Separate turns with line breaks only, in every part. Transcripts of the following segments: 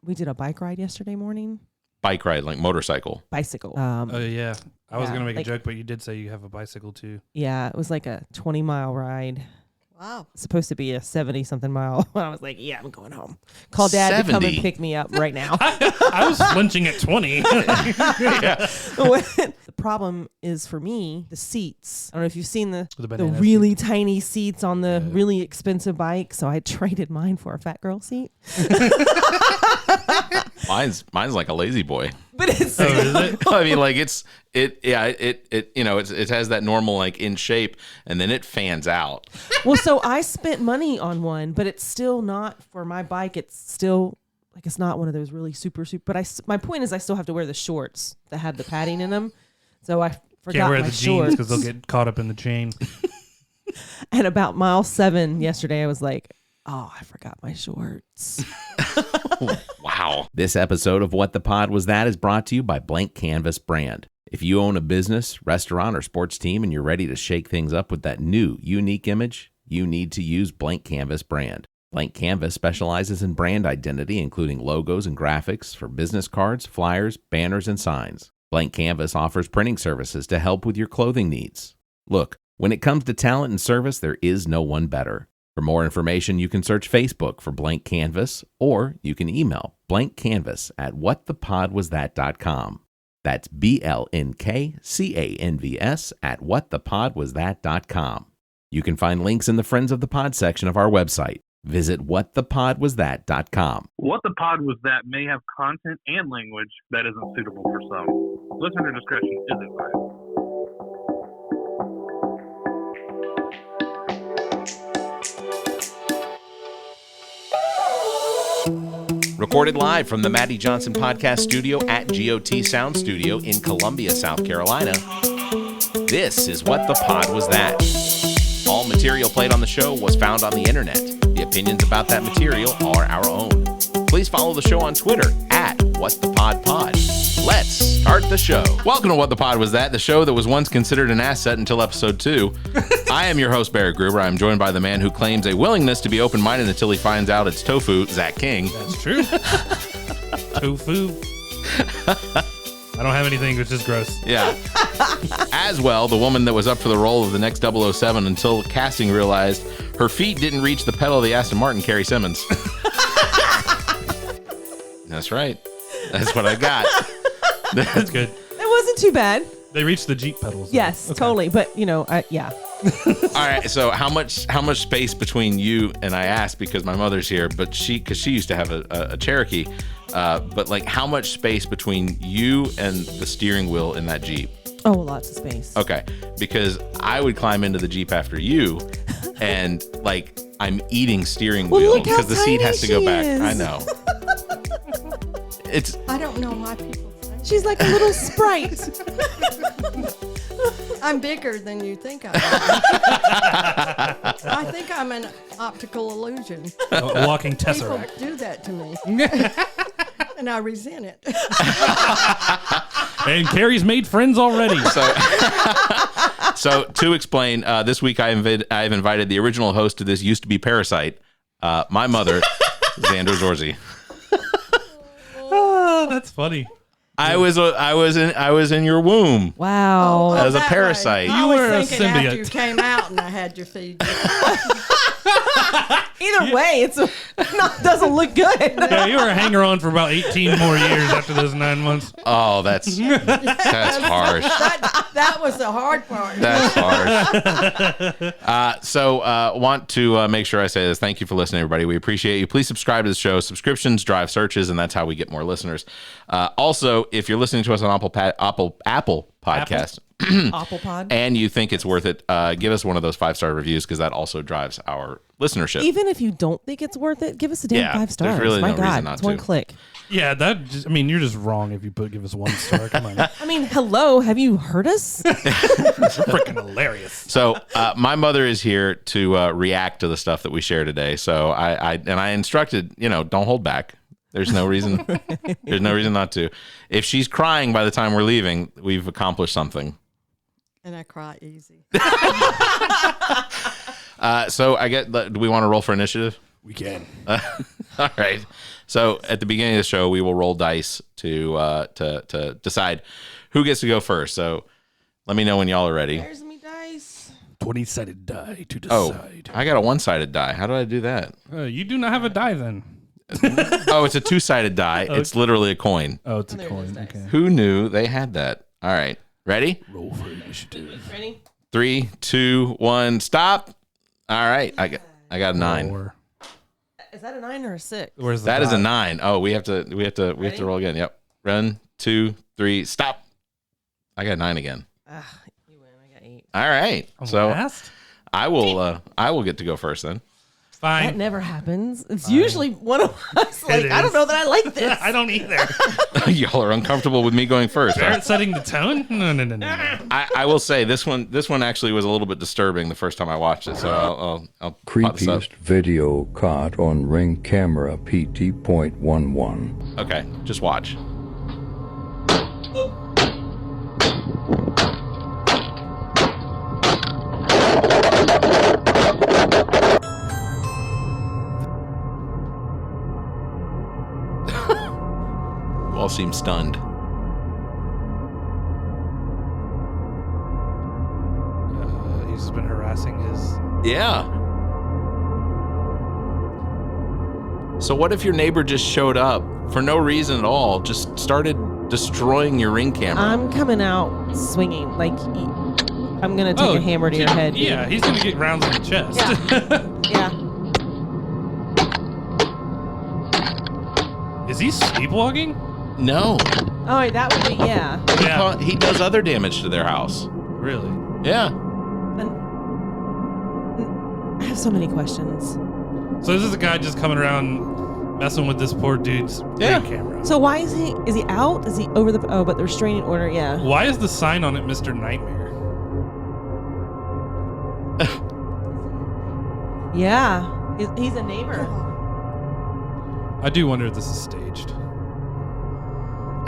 we did a bike ride yesterday morning.
Bike ride, like motorcycle.
Bicycle.
Oh, yeah. I was going to make
like,
a joke, but you did say you have a bicycle, too.
Yeah, it was like a 20-mile ride.
Wow.
It's supposed to be a 70-something mile. I was like, yeah, I'm going home. Call Dad
70.
to come and pick me up right now.
I was flinching at 20.
The problem is for me, the seats. I don't know if you've seen the
banana
really tiny seats on the really expensive bike. So I traded mine for a fat girl seat.
Mine's like a lazy boy.
But it's
Is it?
I mean, like it has that normal like in shape, and then it fans out.
well, so I spent money on one, but it's still not for my bike. It's still like it's not one of those really super. But my point is, I still have to wear the shorts that have the padding in them. So I forgot
Can't wear
my
the jeans
shorts
because they'll get caught up in the chain.
And about mile 7 yesterday, I was like, oh, I forgot my shorts.
Wow.
This episode of What the Pod Was That is brought to you by Blank Canvas brand. If you own a business, restaurant, or sports team and you're ready to shake things up with that new, unique image, you need to use Blank Canvas brand. Blank Canvas specializes in brand identity, including logos and graphics for business cards, flyers, banners, and signs. Blank Canvas offers printing services to help with your clothing needs. Look, when it comes to talent and service, there is no one better. For more information, you can search Facebook for Blank Canvas, or you can email blankcanvas@whatthepodwasthat.com. That's BLNKCANVS@whatthepodwasthat.com. You can find links in the Friends of the Pod section of our website. Visit whatthepodwasthat.com.
What the Pod Was That may have content and language that isn't suitable for some. Listener discretion is advised.
Recorded live from the Maddie Johnson Podcast Studio at GOT Sound Studio in Columbia, South Carolina. This is What the Pod Was That. All material played on the show was found on the internet. The opinions about that material are our own. Please follow the show on Twitter at WhatThePodPod. Let's start the show. Welcome to What the Pod Was That, the show that was once considered an asset until episode 2. I am your host, Barrett Gruber. I'm joined by the man who claims a willingness to be open-minded until he finds out it's tofu, Zach King.
That's true. Tofu. I don't have anything. It's just gross.
Yeah. As well, the woman that was up for the role of the next 007 until casting realized her feet didn't reach the pedal of the Aston Martin, Carrie Simmons. That's right. That's what I got.
That's good.
It wasn't too bad.
They reached the Jeep pedals.
Yes,
Okay.
totally. But, yeah.
All right. So how much space between you and I asked because my mother's here, but because she used to have a Cherokee, but like how much space between you and the steering wheel in that Jeep?
Oh, lots of space.
Okay. Because I would climb into the Jeep after you and like I'm eating steering
Well,
wheel
look how
because the seat
tiny
has to go
she
back.
is.
I know.
I don't know why people say
She's like a little sprite.
I'm bigger than you think I am. I think I'm an optical illusion.
A walking tesseract.
People do that to me. And I resent it.
And Carrie's made friends already.
So to explain, this week I've invited the original host of this used to be Parasite, my mother, Zani Zorzi.
Oh, that's funny.
I was in your womb.
Wow.
As a
that
parasite.
way. I
You
was
were a
thinking after
symbiote.
you came out and I had your feed.
Either way, doesn't look good.
Yeah, you were a hanger-on for about 18 more years after those 9 months.
Oh, that's harsh.
That was the hard part.
That's harsh. So want to make sure I say this. Thank you for listening, everybody. We appreciate you. Please subscribe to the show. Subscriptions drive searches, and that's how we get more listeners. Also, if you're listening to us on Apple Podcast,
Apple Pod.
and you think it's worth it, give us one of those 5-star reviews because that also drives our listenership.
Even if you don't think it's worth it, give us a damn 5
there's
stars.
really
My
no
God,
reason not
it's one
to.
click.
Yeah, you're just wrong if you give us 1 star. Come on.
I mean, hello, have you heard us?
Freaking hilarious.
So my mother is here to react to the stuff that we share today. So I instructed, don't hold back. There's no reason. There's no reason not to. If she's crying by the time we're leaving, we've accomplished something.
And I cry easy.
So I get. Do we want to roll for initiative?
We can.
All right. So at the beginning of the show, we will roll dice to decide who gets to go first. So let me know when y'all are ready.
There's me dice.
20-sided die to
Oh,
decide.
I got a one-sided die. How did I do that?
You do not have a die then.
Oh, it's a two-sided die. It's literally a coin.
Oh, it's a
There it
coin.
is, nice.
Okay.
Who knew they had that? All right. Ready?
Roll for initiative.
Ready?
3, 2, 1, stop. All right. I got a 9.
Or
Is that a 9 or a 6?
where's the
That is a
die?
9. Oh, we have to roll again. Yep. 1, 2, 3, stop. I got 9 again.
You win. I got 8.
All right. So
Last?
I will get to go first then.
Fine.
That never happens. It's usually one of us. Like, I don't
is.
know that I like this.
I don't either.
Y'all are uncomfortable with me going first. Huh?
Barrett setting the tone? No.
I will say this one actually was a little bit disturbing the first time I watched it. So I'll pop this up.
Creepiest video caught on Ring Camera PT.11.
Okay, just watch. You all seem stunned.
He's just been harassing his.
Yeah. So what if your neighbor just showed up for no reason at all, just started destroying your Ring camera?
I'm coming out swinging. Like, I'm going to take a hammer to your head. dude.
Yeah, he's gonna get rounds in the chest.
Yeah.
Is he sleepwalking?
No.
Oh, wait, that would be, yeah.
Yeah.
He does other damage to their house.
Really?
Yeah.
I have so many questions.
So this is a guy just coming around messing with this poor dude's
Yeah.
ring camera.
So why is he out? Is he over the, but the restraining order, yeah.
Why is the sign on it Mr. Nightmare?
Yeah. He's a neighbor.
I do wonder if this is staged.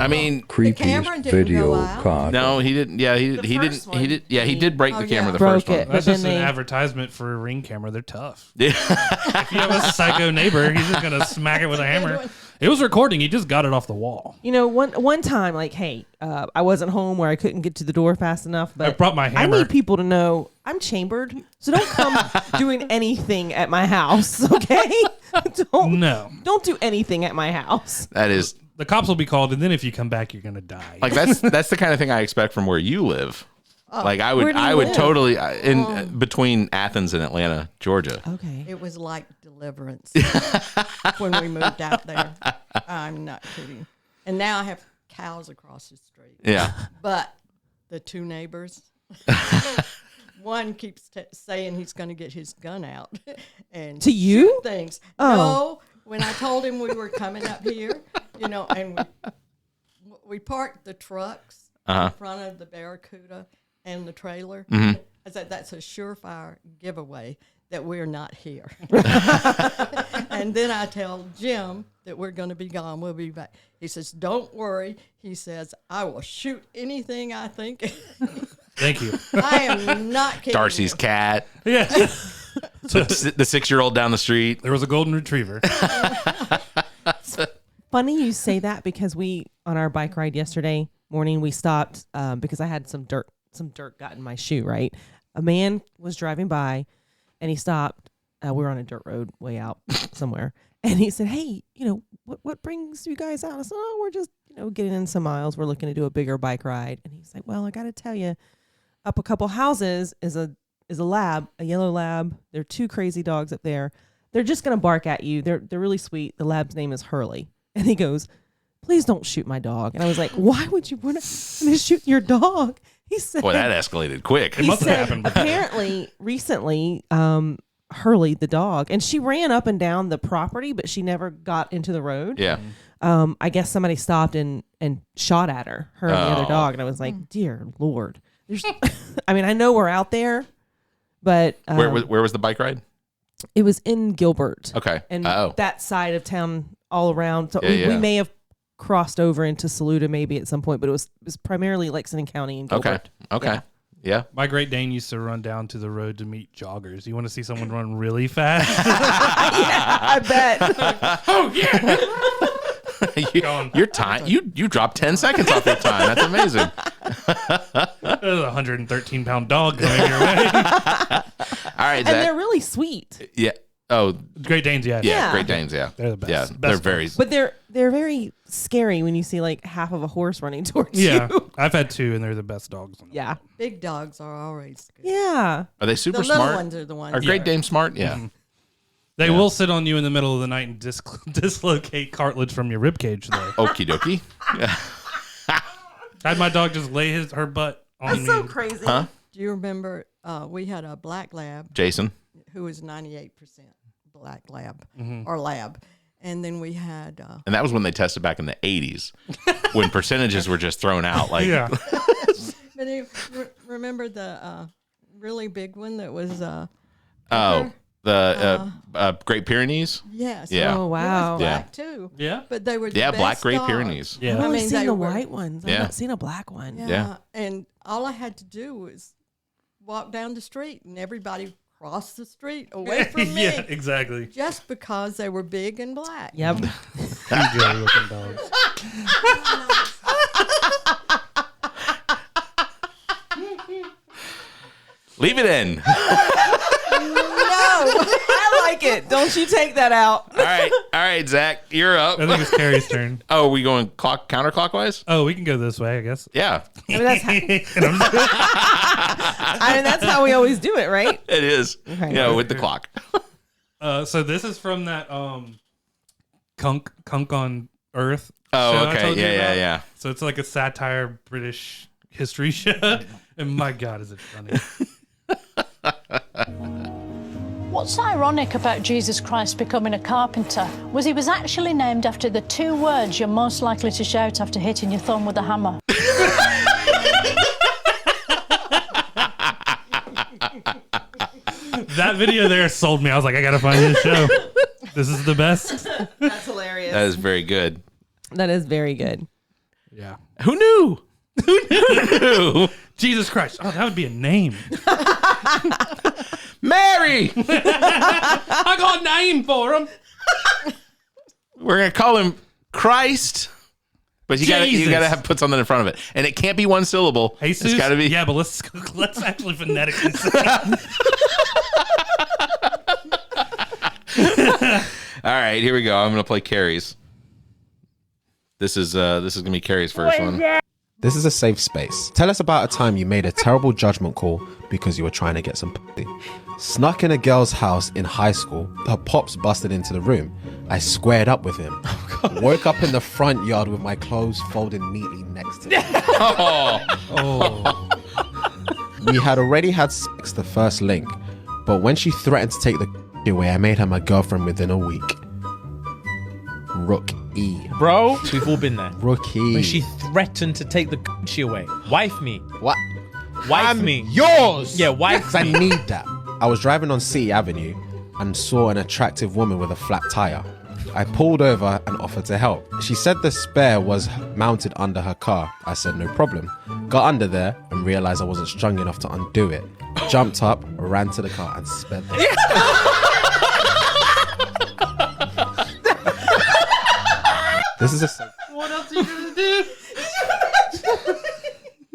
I mean,
camera
Creepiest
didn't
video
go out?
caught.
no, he didn't. Yeah, he
The
didn't.
first
He
one.
did. Yeah, he did break
Oh,
the camera
yeah.
the
Broke
first one.
it.
That's
But
just
then
an
they-
advertisement for a ring camera. They're tough.
Yeah.
If you have a psycho neighbor, he's just gonna smack it with a hammer. It was recording. He just got it off the wall.
You know, one time, like, hey, I wasn't home where I couldn't get to the door fast enough, but
I brought my
I
hammer.
need people to know I'm chambered, so don't come doing anything at my house, okay? Don't do anything at my house.
That is
The cops will be called, and then if you come back, you're gonna die.
like that's the kind of thing I expect from where you live. Like I
Where
would
do you
I would
live?
totally between Athens and Atlanta, Georgia.
Okay.
It was like deliverance when we moved out there. I'm not kidding. And now I have cows across the street.
Yeah.
But the two neighbors, one keeps saying he's going to get his gun out and
To you?
shoot things.
Oh.
No, when I told him we were coming up here, and we parked the trucks in front of the Barracuda and the trailer. I said, that's a surefire giveaway that we're not here. And then I tell Jim that we're going to be gone. We'll be back. He says, don't worry. He says, I will shoot anything I think.
Thank you.
I am not kidding.
Darcy's
you.
cat.
Yeah.
The 6-year-old down the street.
There was a golden retriever.
Funny you say that because on our bike ride yesterday morning, we stopped because I had some dirt got in my shoe, right? A man was driving by and he stopped. We were on a dirt road way out somewhere. And he said, hey, what brings you guys out? I said, oh, we're just, getting in some miles. We're looking to do a bigger bike ride. And he's like, well, I got to tell you, up a couple houses is a lab, a yellow lab. There are 2 crazy dogs up there. They're just going to bark at you. They're really sweet. The lab's name is Hurley. And he goes, please don't shoot my dog. And I was like, why would you want to shoot your dog? He said,
Boy, that escalated quick.
he
must have
said,
happened before.
apparently, recently, Hurley, the dog, and she ran up and down the property, but she never got into the road.
Yeah.
I guess somebody stopped and shot at her and the other
Oh.
dog. And I was like, dear Lord. There's, I mean, I know we're out there, but
Where was the bike ride?
it was in Gilbert.
Okay.
And
Oh.
that side of town all around. So
Yeah,
we
yeah.
may have crossed over into Saluda maybe at some point, but it was primarily Lexington County and
Okay.
Gilbert.
Okay. Yeah.
My Great Dane used to run down to the road to meet joggers. You want to see someone run really fast?
I bet.
Oh, yeah.
Your time, you dropped 10 seconds off your time. That's amazing.
There's a 113-pound dog coming your way.
All right, Zach.
And they're really sweet.
Yeah. Oh,
Great Danes, yeah.
yeah. Great Danes, yeah.
They're the best.
Yeah,
Best
they're very.
dogs.
But they're very scary when you see like half of a horse running towards
Yeah,
you.
I've had 2, and they're the best dogs.
Yeah.
Big dogs are always good.
Yeah.
Are they super
The little
smart?
ones are the ones.
Are Great Danes smart? Yeah.
Mm-hmm. They will sit on you in the middle of the night and dislocate cartilage from your ribcage, though.
Okie dokie. Yeah.
I had my dog just lay her butt on
That's
me.
so crazy.
Huh?
Do you remember we had a black lab
Jason.
who was 98% black lab or lab. And then we had...
And that was when they tested back in the 80s when percentages were just thrown out. Like,
Yeah.
but remember the really big one that was...
the Great Pyrenees.
Yes.
Yeah.
Oh,
It was
wow.
black too.
Yeah.
But they were the
Yeah,
best
Black Great
dogs.
Pyrenees.
Yeah.
I've only seen
they
the
were-
white ones. I've
Yeah.
not seen a black one.
Yeah. And all I had to do was walk down the street and everybody crossed the street away from me.
Yeah, exactly.
Just because they were big and black.
Yep.
PJ looking dogs.
Leave it in.
No, I like it. Don't you take that out.
All right, Zach, you're up.
I think it's Carrie's turn.
Oh, are we going counterclockwise?
Oh, we can go this way, I guess.
Yeah,
I mean, that's how we always do it, right?
it is.
Okay.
Yeah, with the clock.
So this is from that Kunk on Earth.
Oh,
show I
okay.
told you
Yeah.
about. So it's like a satire British history show, and my God, is it funny?
What's ironic about Jesus Christ becoming a carpenter was he was actually named after the 2 words you're most likely to shout after hitting your thumb with a hammer.
That video there sold me. I was like, I gotta find this show. This is the best.
That's hilarious.
That is very good.
That is very good.
Yeah.
Who knew? Who knew?
Jesus Christ. Oh, that would be a name.
Mary.
I got a name for him.
We're gonna call him Christ, but you
Jesus.
gotta have put something in front of it, and it can't be one syllable.
Jesus?
It's gotta be.
Yeah, but let's actually phonetically say it.
All right, here we go. I'm gonna play Carrie's. This is gonna be Carrie's first one.
This is a safe space. Tell us about a time you made a terrible judgment call because you were trying to get some pussy. Snuck in a girl's house in high school. Her pops busted into the room. I squared up with him. Woke up in the front yard with my clothes folded neatly next to me.
Oh.
We had already had sex the first link, but when she threatened to take the away, I made her my girlfriend within a week. Rookie.
Bro, we've all been there.
Rookie.
When she threatened to take the coochie away. Wife me.
What?
Wife
I'm
me.
yours.
Yeah, wife
Because I need that. I was driving on City Avenue and saw an attractive woman with a flat tire. I pulled over and offered to help. She said the spare was mounted under her car. I said no problem. Got under there and realized I wasn't strong enough to undo it. Jumped up, ran to the car and sped there. This is a...
What else are you gonna do?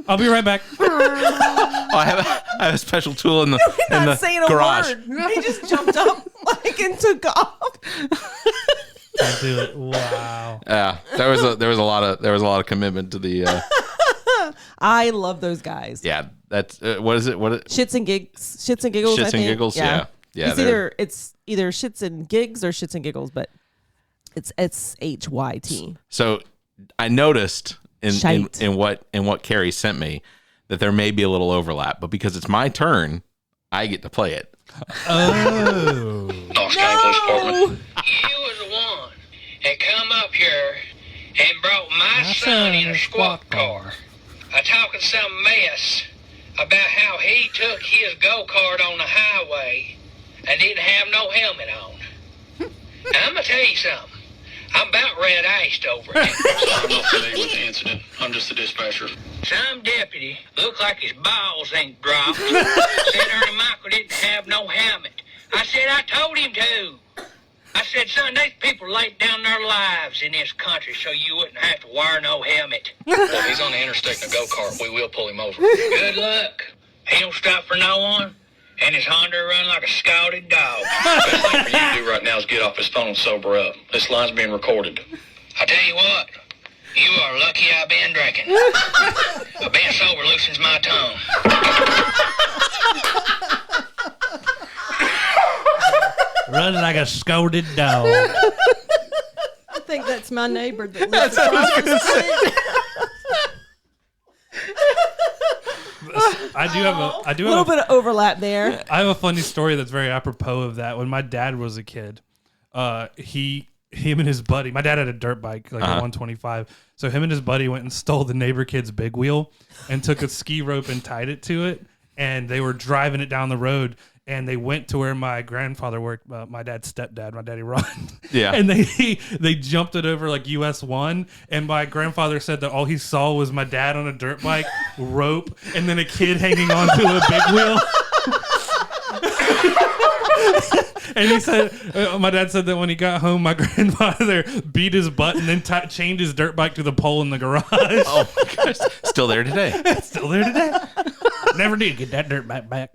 I'll be right back.
Oh, I have a special tool in the
Not saying a
garage.
word. He just jumped up like and took off.
Can't do it. Wow.
Yeah, there was a lot of commitment to the.
I love those guys.
Yeah, that's what is it?
Shits and gigs. Shits and giggles.
Shits
I
and
think.
giggles. Yeah.
It's either shits and gigs or shits and giggles, but it's HYT.
So I noticed
Shite.
in what Cari sent me that there may be a little overlap, but because it's my turn, I get to play it.
Oh.
Knox County Police Department. You was the one that come up here and brought my son in a squat car. Talking some mess about how he took his go-kart on the highway and didn't have no helmet on. Now, I'm going to tell you something. I'm about red iced over it.
I'm not familiar with the incident. I'm just the dispatcher.
Some deputy looked like his balls ain't dropped. Said Ernie Michael didn't have no helmet. I said I told him to. I said, son, these people laid down their lives in this country so you wouldn't have to wear no helmet.
Well, he's on the interstate in a go-kart. We will pull him over.
Good luck. He don't stop for no one, and his Honda run like a scalded dog.
Best thing for you to do right now is get off his phone and sober up. This line's being recorded.
I tell you what, you are lucky I've been drinking. Being sober loosens my tongue.
Run like a scolded dog.
I think that's my neighbor that lives across the street.
I do
a little bit of overlap there.
I have a funny story that's very apropos of that. When my dad was a kid, him and his buddy, my dad had a dirt bike, like a 125. So him and his buddy went and stole the neighbor kid's big wheel and took a ski rope and tied it to it. And they were driving it down the road. And they went to where my grandfather worked, my dad's stepdad, my daddy Ron.
Yeah.
And they jumped it over like US 1. And my grandfather said that all he saw was my dad on a dirt bike, rope, and then a kid hanging onto a big wheel. And he said, my dad said that when he got home, my grandfather beat his butt and then chained his dirt bike to the pole in the garage.
Oh my gosh. Still there today.
Still there today. Never did get that dirt bike back.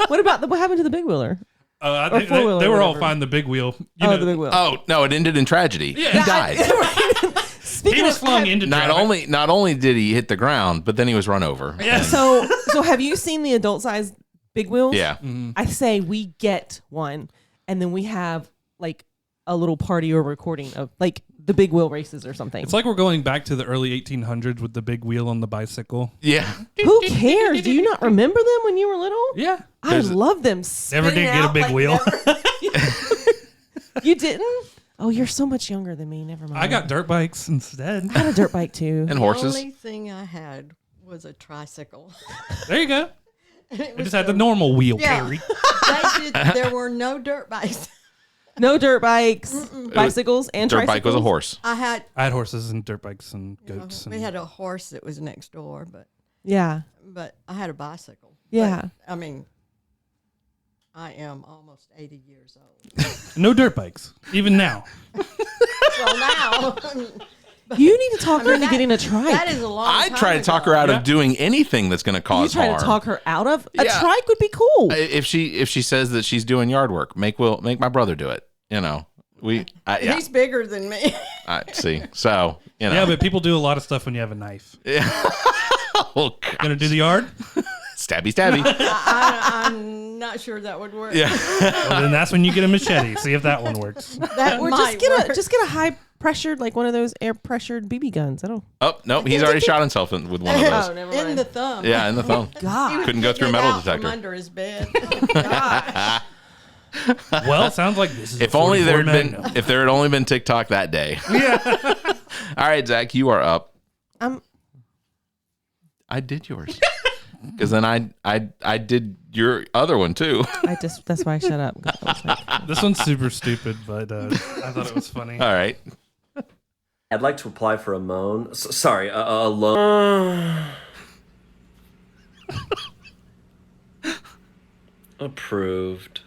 What happened to the big wheeler?
I think they were all fine. The big wheel.
The big wheel.
Oh no, it ended in tragedy.
Yeah.
He died.
He was flung into
not only did he hit the ground, but then he was run over.
Yeah.
So have you seen the adult size big wheels?
Yeah.
Mm-hmm.
I say we get one, and then we have like a little party or recording of like the big wheel races or something.
It's like we're going back to the early 1800s with the big wheel on the bicycle.
Yeah.
Who cares? Do you not remember them when you were little?
Yeah.
I love them.
Never did get a big wheel.
You didn't? Oh, you're so much younger than me. Never mind.
I got dirt bikes instead.
I had a dirt bike too.
And horses.
The only thing I had was a tricycle.
There you go. I just had the normal wheel, Cari.
There were no dirt bikes.
No dirt bikes, bicycles, and
dirt
tricycles.
bike was a horse.
I had
horses and dirt bikes and goats.
We had a horse that was next door, but I had a bicycle.
Yeah.
But, I mean, I am almost 80 years old.
No dirt bikes, even now.
Well, now.
You need to talk her into getting a trike.
That is a long time
I try to talk her out of doing anything that's going to cause
harm. You try to talk her out of? A trike would be cool.
If she says that she's doing yard work, make my brother do it. You know,
He's bigger than me.
I see. So, you know.
Yeah, but people do a lot of stuff when you have a knife.
Yeah.
Gonna do the yard?
Stabby, stabby.
I'm not sure that would work.
Yeah.
Well, then that's when you get a machete. See if that one works.
That
or
might
just get a high pressured, like one of those air pressured BB guns. I don't.
Oh no, he's already shot himself with one of those.
Oh, never mind.
In the thumb.
Yeah, in the thumb.
God,
couldn't go through a metal detector.
From under his bed.
Well, it sounds like this is.
If only there had only been TikTok that day.
Yeah.
All right, Zach, you are up.
I
did yours. Because then I did your other one too.
That's why I shut up.
This one's super stupid, but I thought it was funny.
All right.
I'd like to apply for a loan. A loan. Approved.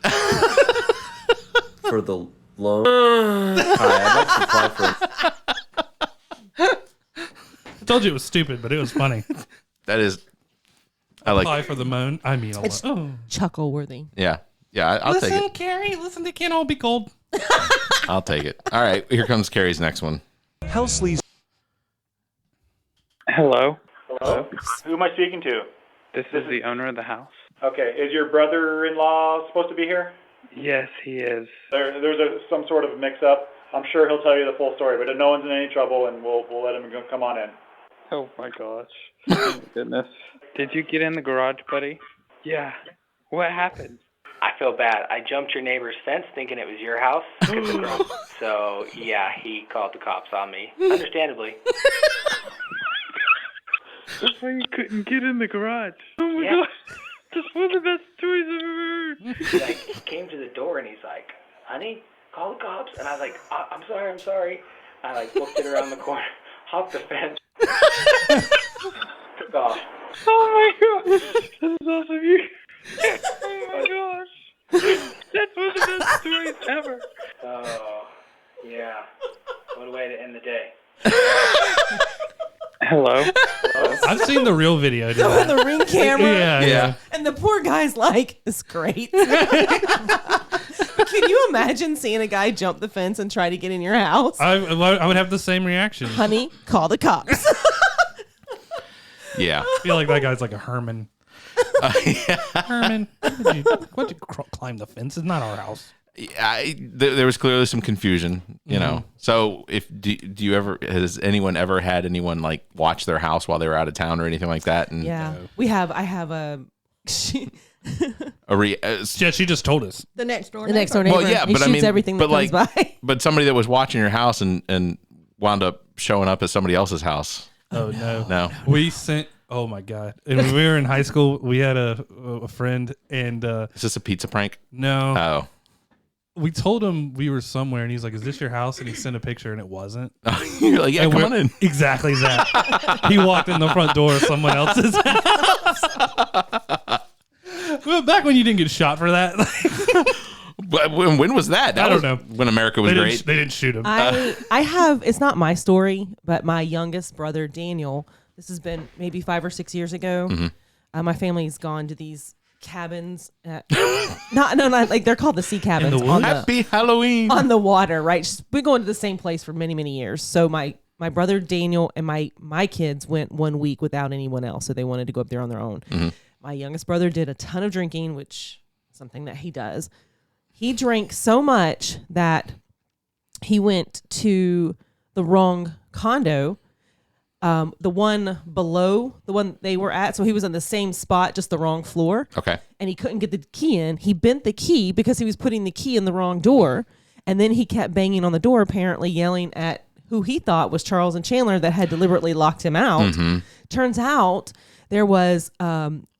For the loan. Hi, I'd like to apply for
I told you it was stupid, but it was funny.
That is.
Apply for the moan. I mean,
it's chuckle worthy.
Yeah. I'll take it.
Listen, Cari. Listen, they can't all be cold.
I'll take it. All right, here comes Cari's next one.
Helsley's.
Hello.
Hello? Who am I speaking to?
This is the owner of the house.
Okay. Is your brother-in-law supposed to be here?
Yes, he is.
There's some sort of mix-up. I'm sure he'll tell you the full story, but no one's in any trouble, and we'll let him come on in.
Oh, my gosh. Oh, my goodness. Did you get in the garage, buddy? Yeah. What happened?
I feel bad. I jumped your neighbor's fence thinking it was your house. So, yeah, he called the cops on me. Understandably.
That's why you couldn't get in the garage. Oh, my gosh. That's one of the best stories I've ever heard.
He came to the door and he's like, honey, call the cops. And I was like, I'm sorry. I like booked it around the corner, hopped the fence, took off.
Oh my gosh, this is awesome. Oh my gosh, that's one of the best stories ever.
Oh, yeah. What a way to end the day.
Hello?
I've seen the real video.
So on the Ring camera.
Yeah.
And the poor guy's like, it's great. Can you imagine seeing a guy jump the fence and try to get in your house?
I would have the same reaction.
Honey, call the cops.
Yeah.
I feel like that guy's like a Herman. Herman, why'd you climb the fence? It's not our house.
There was clearly some confusion, you know. So, do you ever, has anyone ever had anyone like watch their house while they were out of town or anything like that? And
yeah, I have a.
She just told us
the next door.
The next door neighbor.
Well, yeah,
he
but
shoots
I mean,
everything that comes by.
But somebody that was watching your house and wound up showing up at somebody else's house.
Oh no!
No.
We sent. Oh my god! And when we were in high school, we had a friend, and
is this a pizza prank?
No.
Oh.
We told him we were somewhere, and he's like, "Is this your house?" And he sent a picture, and it wasn't.
You're like, "Yeah,
and
come on in."
Exactly that. He walked in the front door of someone else's house. Well, back when you didn't get shot for that.
But when was that?
I don't know.
When America was great.
They didn't shoot him.
I have, it's not my story, but my youngest brother, Daniel, this has been maybe 5 or 6 years ago.
Mm-hmm.
My family's gone to these cabins. Not like they're called the sea cabins.
Happy Halloween.
On the water, right? Just been going to the same place for many, many years. So my brother Daniel and my kids went 1 week without anyone else. So they wanted to go up there on their own.
Mm-hmm.
My youngest brother did a ton of drinking, which is something that he does. He drank so much that he went to the wrong condo, the one below the one they were at. So he was on the same spot, just the wrong floor.
Okay.
And he couldn't get the key in. He bent the key because he was putting the key in the wrong door. And then he kept banging on the door, apparently yelling at who he thought was Charles and Chandler that had deliberately locked him out.
Mm-hmm.
Turns out there was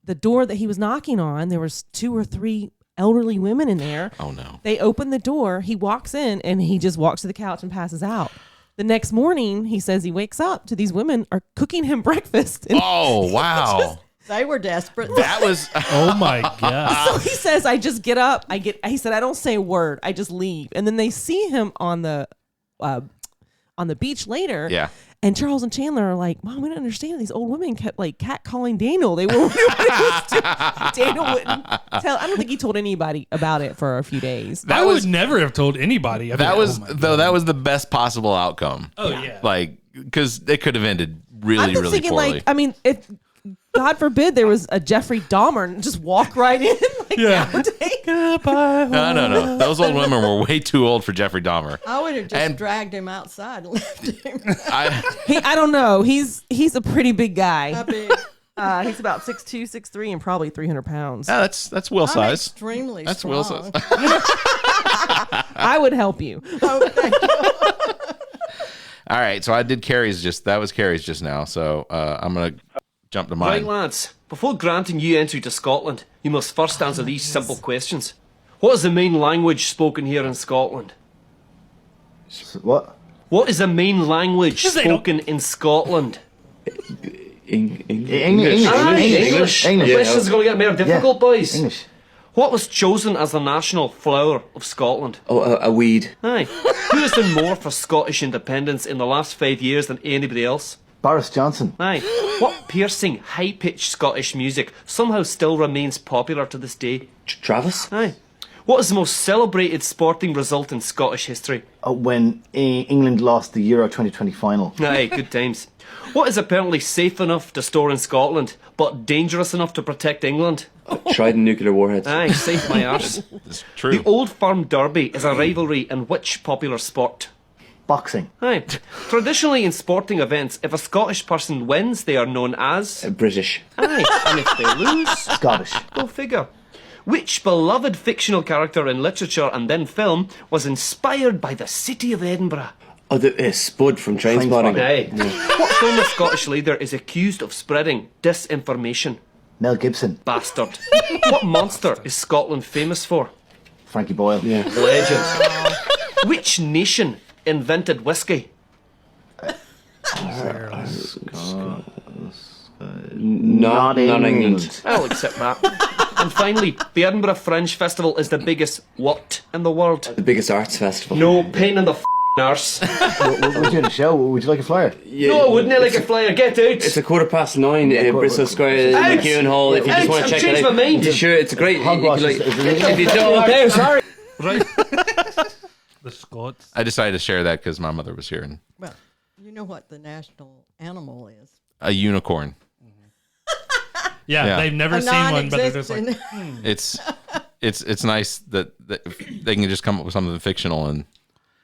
the door that he was knocking on. There was 2 or 3 elderly women in there.
Oh no.
They open the door, he walks in, and he just walks to the couch and passes out. The next morning, he says he wakes up to these women are cooking him breakfast.
Oh, wow.
They were desperate.
That was
oh my god.
So he says, I just get up, he said, I don't say a word, I just leave. And then they see him on the beach later.
Yeah.
And Charles and Chandler are like, Mom, we don't understand. These old women kept like catcalling Daniel. They were what he was doing. Daniel wouldn't tell. I don't think he told anybody about it for a few days.
I would never have told anybody.
That was the best possible outcome.
Oh yeah.
Like, because it could have ended really, really
thinking,
poorly.
like, I mean, if God forbid there was a Jeffrey Dahmer and just walk right in. Like,
Goodbye.
No. Those old women were way too old for Jeffrey Dahmer.
I would have just dragged him outside and left him.
I don't know. He's a pretty big guy.
How big?
He's about 6'2", 6'3", and probably 300 pounds.
Yeah, that's Will size.
Extremely
That's
strong.
Will size.
I would help you.
Oh, thank you.
All right, so I did Cari's that was Cari's just now. So I'm gonna jump to
Right,
mine.
lads. Before granting you entry to Scotland, you must first answer these simple questions. What is the main language spoken here in Scotland?
What?
What is the main language spoken in Scotland?
English.
This is going to get more difficult, boys.
English.
What was chosen as the national flower of Scotland?
Oh, a weed.
Aye. Who has done more for Scottish independence in the last 5 years than anybody else?
Boris Johnson.
Aye. What piercing, high-pitched Scottish music somehow still remains popular to this day?
Travis.
Aye. What is the most celebrated sporting result in Scottish history?
When England lost the Euro 2020 final.
Aye, good times. What is apparently safe enough to store in Scotland, but dangerous enough to protect England?
Trident nuclear warheads.
Aye, safe my arse.
It's true.
The Old Firm Derby is a rivalry in which popular sport?
Boxing.
Aye. Traditionally in sporting events, if a Scottish person wins, they are known as...
British.
Aye. And if they lose...
Scottish.
Go figure. Which beloved fictional character in literature and then film was inspired by the city of Edinburgh?
Oh, the Spud from Trainspotting.
Aye. What famous Scottish leader is accused of spreading disinformation?
Mel Gibson.
Bastard. What monster is Scotland famous for?
Frankie Boyle.
Legend. Which nation invented whiskey?
Not England.
I'll accept that. And finally, the Edinburgh Fringe Festival is the biggest what in the world?
The biggest arts festival.
No, pain in the arse.
We're doing a show. Would you like a flyer?
Yeah,
no, I wouldn't like a flyer. Get out.
It's 9:15 in Bristol Square, McEwen Hall. If you just want to check it out.
My mind.
Sure, it's a great.
If you don't, okay, sorry.
Right. The Scots.
I decided to share that because my mother was here. And
Well, you know what the national animal is?
a unicorn.
Yeah, they've never seen one, but they're just like,
It's nice that they can just come up with something fictional and.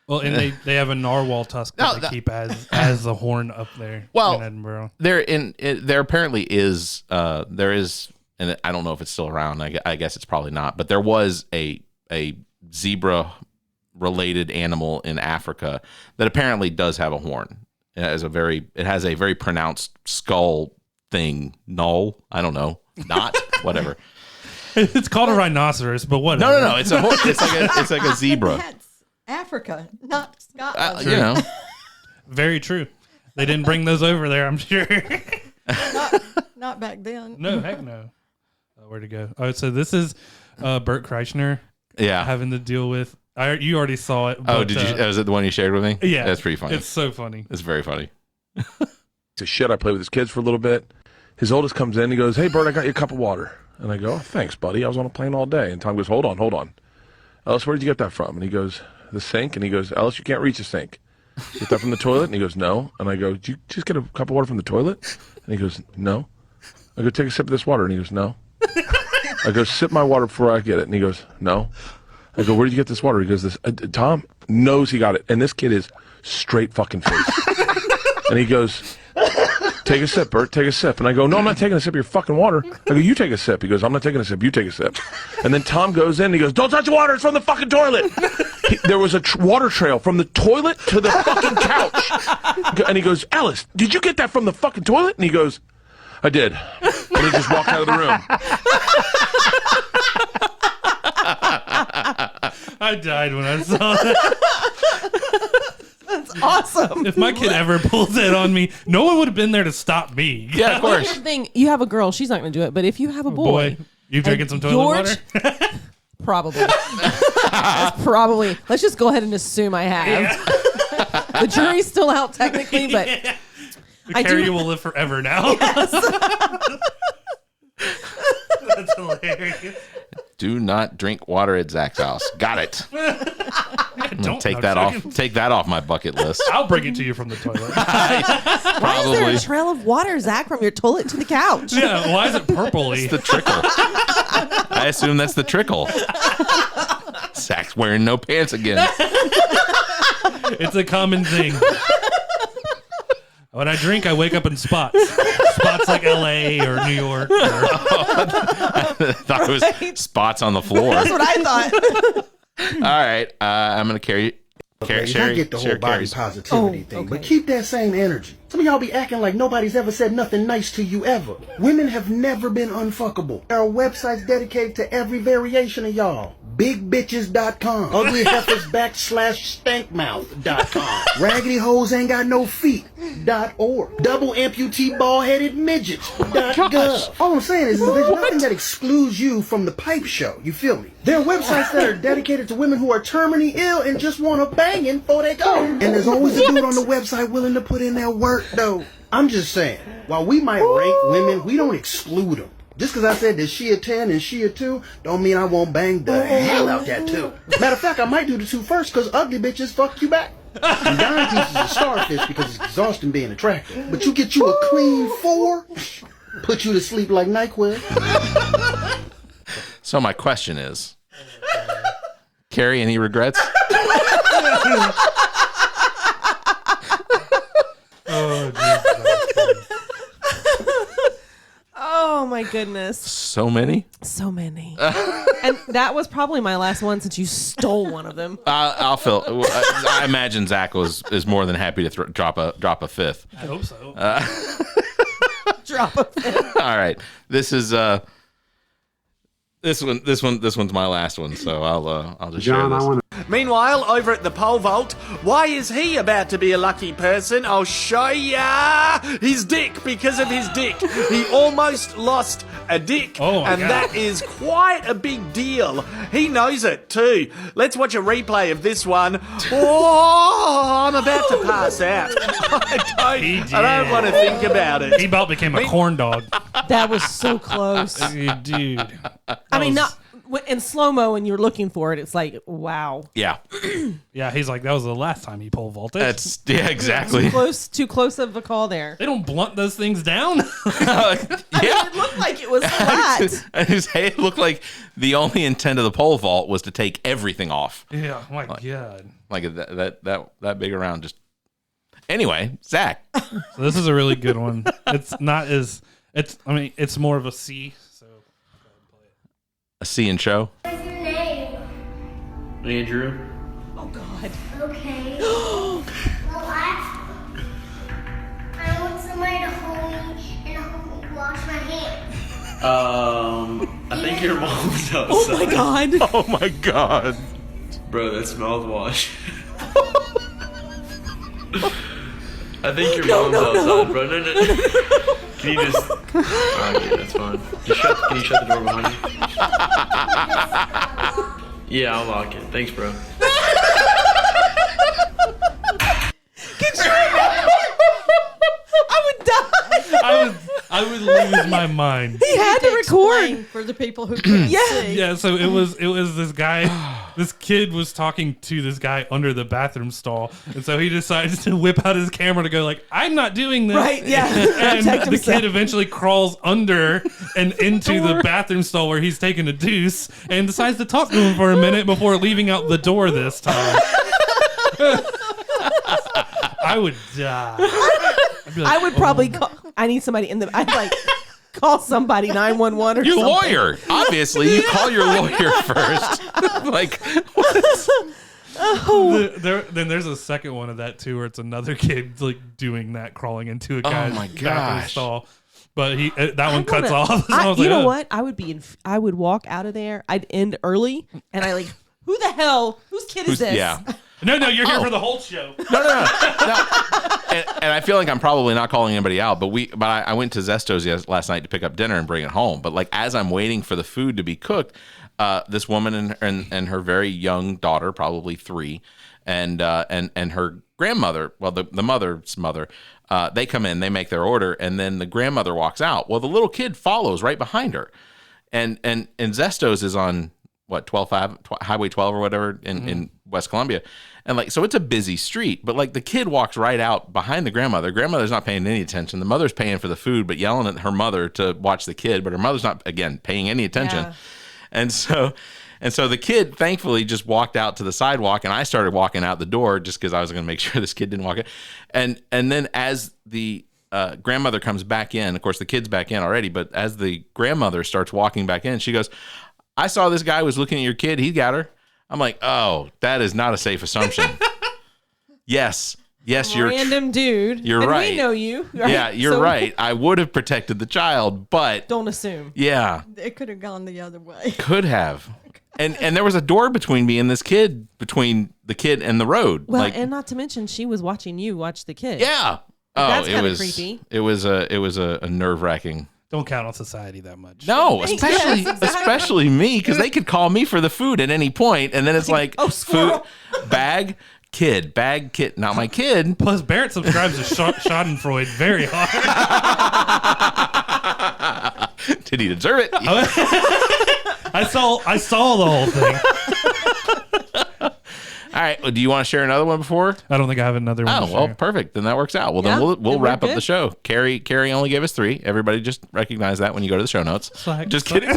Well, and they have a narwhal tusk that they keep as the horn up there in Edinburgh.
There apparently is there is, and I don't know if it's still around. I guess it's probably not, but there was a zebra related animal in Africa that apparently does have a horn. It has a very pronounced skull thing. Null, I don't know, not whatever.
It's called a rhinoceros, but whatever.
No. It's a horse. It's like a zebra.
Africa, not Scotland.
You know,
very true. They didn't bring those over there, I'm sure.
not back then.
No, heck no. Where'd it go? Oh, so this is Bert Kreischer.
Yeah,
having to deal with. You already saw it. But,
did you? Was it the one you shared with me?
Yeah,
that's pretty funny.
It's so funny.
It's very funny.
To shit, I play with his kids for a little bit. His oldest comes in. He goes, "Hey, Bert, I got you a cup of water." And I go, "Oh, thanks, buddy. I was on a plane all day." And Tom goes, Hold on. Ellis, where did you get that from? And he goes, "The sink." And he goes, "Ellis, you can't reach the sink. Get that from the toilet?" And he goes, "No." And I go, "Did you just get a cup of water from the toilet?" And he goes, "No." I go, "Take a sip of this water." And he goes, "No." I go, "Sip my water before I get it." And he goes, "No." I go, "Where did you get this water?" He goes, "This." Tom knows he got it. And this kid is straight fucking face. And he goes, "Take a sip, Bert. Take a sip." And I go, "No, I'm not taking a sip of your fucking water." I go, "You take a sip." He goes, "I'm not taking a sip. You take a sip." And then Tom goes in and he goes, "Don't touch the water. It's from the fucking toilet." There was a water trail from the toilet to the fucking couch. And he goes, "Ellis, did you get that from the fucking toilet?" And he goes, "I did." And he just walked out of the room.
I died when I saw that.
That's awesome.
If my kid ever pulls that on me, no one would have been there to stop me.
Yeah, of course.
Here's the thing: you have a girl, she's not going to do it. But if you have a boy,
you drinking some toilet water?
Probably. Probably. Let's just go ahead and assume I have. Yeah. The jury's still out technically, but
Cari will live forever now.
Yes.
That's hilarious.
Do not drink water at Zach's house. Got it. Take that off my bucket list.
I'll bring it to you from the toilet.
Why is there a trail of water, Zach, from your toilet to the couch?
Yeah, why is it purpley?
It's the trickle. I assume that's the trickle. Zach's wearing no pants again.
It's a common thing. When I drink, I wake up in spots. Spots like L.A. or New York.
I thought it was spots on the floor.
That's what I thought.
All right. I'm going to carry.
I get the whole body positivity thing, but keep that same energy. Some of y'all be acting like nobody's ever said nothing nice to you ever. Women have never been unfuckable. There are websites dedicated to every variation of y'all. BigBitches.com, uglyheifers /stankmouth.com, raggedyhoes ain't got no feet.org, double amputee bald-headed midgets.gov. All I'm saying is there's nothing that excludes you from the pipe show. You feel me? There are websites that are dedicated to women who are terminally ill and just want to banging before they go. And there's always a dude on the website willing to put in their work, though. I'm just saying, while we might rank women, we don't exclude them. Just because I said that she a 10 and she a 2, don't mean I won't bang the hell out that 2. Matter of fact, I might do the 2 first because ugly bitches fuck you back. And dying pieces a starfish because it's exhausting being attractive. But you get you a clean 4, put you to sleep like NyQuil.
So my question is, Cari, any regrets?
Oh, Jesus.
Oh my goodness.
So many?
So many. And that was probably my last one since you stole one of them.
I'll fill. I imagine Zach is more than happy to drop a fifth.
I hope so.
Drop a fifth.
All right. This is
This one's my last one, so I'll just
John,
share this.
Meanwhile, over at the pole vault, why is he about to be a lucky person? I'll show ya! His dick, because of his dick. He almost lost a dick, and that is quite a big deal. He knows it, too. Let's watch a replay of this one. Oh, I'm about to pass out. I don't want to think about it.
He about became a corn dog.
That was so close.
Dude.
I mean, not in slow-mo when you're looking for it, it's like, wow.
Yeah.
Yeah, he's like, that was the last time he pole vaulted.
Exactly.
Too close of a call there.
They don't blunt those things down.
It looked like it was flat.
It looked like the only intent of the pole vault was to take everything off.
Yeah, my God.
Like that big around just. Anyway, Zach.
So this is a really good one. It's not as it's more of a C.
A C and show.
What's your name?
Andrew.
Oh, God.
Okay. Well, I want somebody to hold me and help me wash my hands.
I think your mom was outside.
Oh, my God.
Oh, my God.
Bro, that's mouthwash. I think your mom's outside, bro. No. Can you just... Okay, that's fine. Can you shut the door behind you? Yeah, I'll lock it. Thanks, bro.
I would die.
I would lose my mind.
He had to record
for the people who couldn't see.
Yeah, so it was this guy, this kid was talking to this guy under the bathroom stall, and so he decides to whip out his camera to go like, I'm not doing this.
Right, yeah.
And
Protect
the
himself.
kid eventually crawls under and into the bathroom stall where he's taking a deuce and decides to talk to him for a minute before leaving out the door this time. I would die.
I would probably call. I need somebody in the. I'd like call somebody 911 or
Your
something.
lawyer. Obviously, you call your lawyer first. Like, what?
Then there's a second one of that too, where it's another kid like doing that, crawling into a guy's bathroom
gosh.
stall. But that one cuts off. So I was
you
like,
know
"Oh."
what? I would walk out of there. I'd end early, and I like, who the hell? Whose kid is this?
Yeah.
No, you're here for the whole show.
No. And I feel like I'm probably not calling anybody out, but I went to Zesto's last night to pick up dinner and bring it home. But like as I'm waiting for the food to be cooked, this woman and her very young daughter, probably 3, and her grandmother, well the mother's mother, they come in, they make their order, and then the grandmother walks out. Well, the little kid follows right behind her, and Zesto's is on what, 12th Highway 12 or whatever in West Columbia. And like, so it's a busy street, but like the kid walks right out behind the grandmother. Grandmother's not paying any attention. The mother's paying for the food, but yelling at her mother to watch the kid, but her mother's not, again, paying any attention.
Yeah.
And so the kid thankfully just walked out to the sidewalk, and I started walking out the door just because I was going to make sure this kid didn't walk in. And then as the grandmother comes back in, of course the kid's back in already, but as the grandmother starts walking back in, she goes, I saw this guy was looking at your kid. He got her. I'm like, oh, that is not a safe assumption. Yes, you're
random dude.
You're
and
right.
We know you. Right?
Yeah, you're right. I would have protected the child, but
don't assume.
Yeah,
it could have gone the other way.
Could have. And there was a door between me and this kid, between the kid and the road.
Well,
like,
and not to mention she was watching you watch the kid.
Yeah.
That's
it was
creepy.
It was a nerve-wracking.
Don't count on society that much.
No, especially me, because they could call me for the food at any point, and then it's like, food, bag, kid, not my kid.
Plus, Barrett subscribes to Schadenfreude very hard.
Did he deserve it?
I saw the whole thing.
All right. Do you want to share another one before?
I don't think I have another one.
Oh, well, perfect. Then that works out. Well, then we'll wrap up the show. Cari only gave us 3. Everybody just recognize that when you go to the show notes. Just kidding.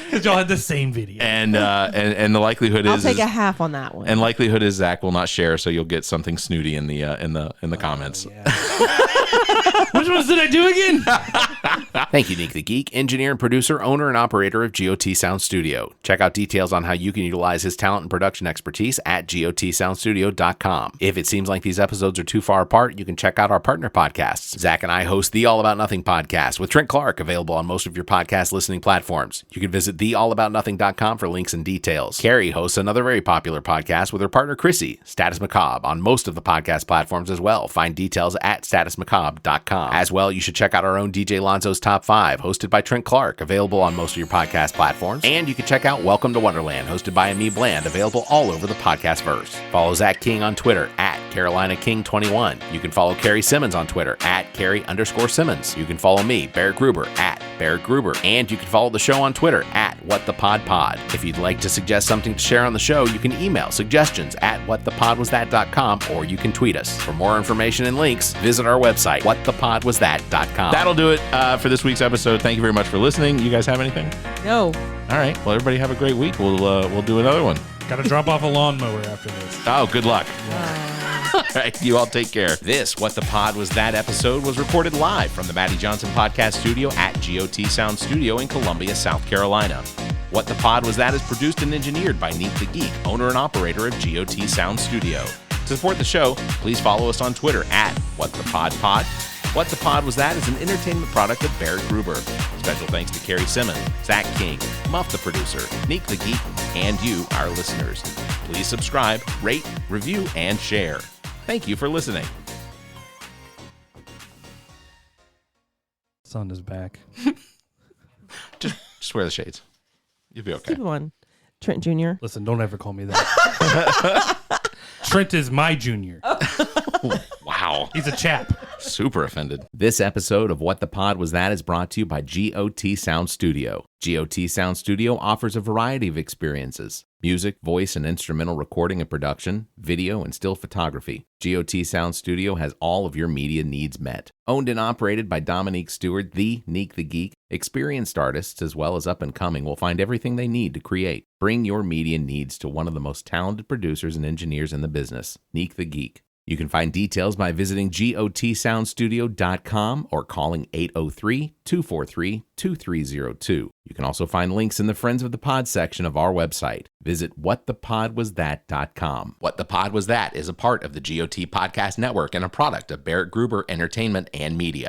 Because y'all had the same video.
And the likelihood
I'll
is
take a half on that one.
And likelihood is Zach will not share, so you'll get something snooty in the comments.
Yeah. Which ones did I do again?
Thank you, Nick the Geek, engineer and producer, owner and operator of GOT Sound Studio. Check out details on how you can utilize his talent and production expertise at gotsoundstudio.com. If it seems like these episodes are too far apart, you can check out our partner podcasts. Zach and I host the All About Nothing podcast with Trent Clark, available on most of your podcast listening platforms. You can visit theallaboutnothing.com for links and details. Cari hosts another very popular podcast with her partner Chrissy, Status Macabre, on most of the podcast platforms as well. Find details at statusmacabre.com. As well, you should check out our own DJ Lonzo's Top 5, hosted by Trent Clark, available on most of your podcast platforms. And you can check out Welcome to Wonderland, hosted by Ami Bland, available all over the podcast verse. Follow Zach King on Twitter at CarolinaKing21. You can follow Cari Simmons on Twitter at Cari_Simmons. You can follow me, Barrett Gruber, at Barrett Gruber. And you can follow the show on Twitter at WhatThePodPod. If you'd like to suggest something to share on the show, you can email suggestions at whatthepodwasthat.com, or you can tweet us. For more information and links, visit our website, whatthepodwasthat.com.
That'll do it for this week's episode. Thank you very much for listening. You guys have anything?
No.
All right. Well, everybody have a great week. We'll do another one.
Got to drop off a lawnmower after this.
Oh, good luck. All right, you all take care. This What the Pod Was That episode was recorded live from the Maddie Johnson Podcast Studio at GOT Sound Studio in Columbia, South Carolina. What the Pod Was That is produced and engineered by Neek the Geek, owner and operator of GOT Sound Studio. To support the show, please follow us on Twitter at WhatThePodPod. What the Pod Was That is an entertainment product of Barrett Gruber. Special thanks to Cari Simmons, Zach King, Muff the producer, Neek the Geek, and you, our listeners. Please subscribe, rate, review, and share. Thank you for listening.
Sun is back.
Just wear the shades. You'll be okay.
Stupid one. Trent Jr.
Listen, don't ever call me that. Trent is my junior.
Wow.
He's a chap.
Super offended.
This episode of What the Pod Was That is brought to you by GOT Sound Studio. GOT Sound Studio offers a variety of experiences: music, voice and instrumental recording and production, video and still photography. GOT Sound Studio has all of your media needs met. Owned and operated by Dominique Stewart, the Neek the Geek, experienced artists as well as up-and-coming will find everything they need to create. Bring your media needs to one of the most talented producers and engineers in the business, Neek the Geek. You can find details by visiting gotsoundstudio.com or calling 803-243-2302. You can also find links in the Friends of the Pod section of our website. Visit whatthepodwasthat.com.
What the Pod Was That is a part of the GOT Podcast Network and a product of Barrett Gruber Entertainment and Media.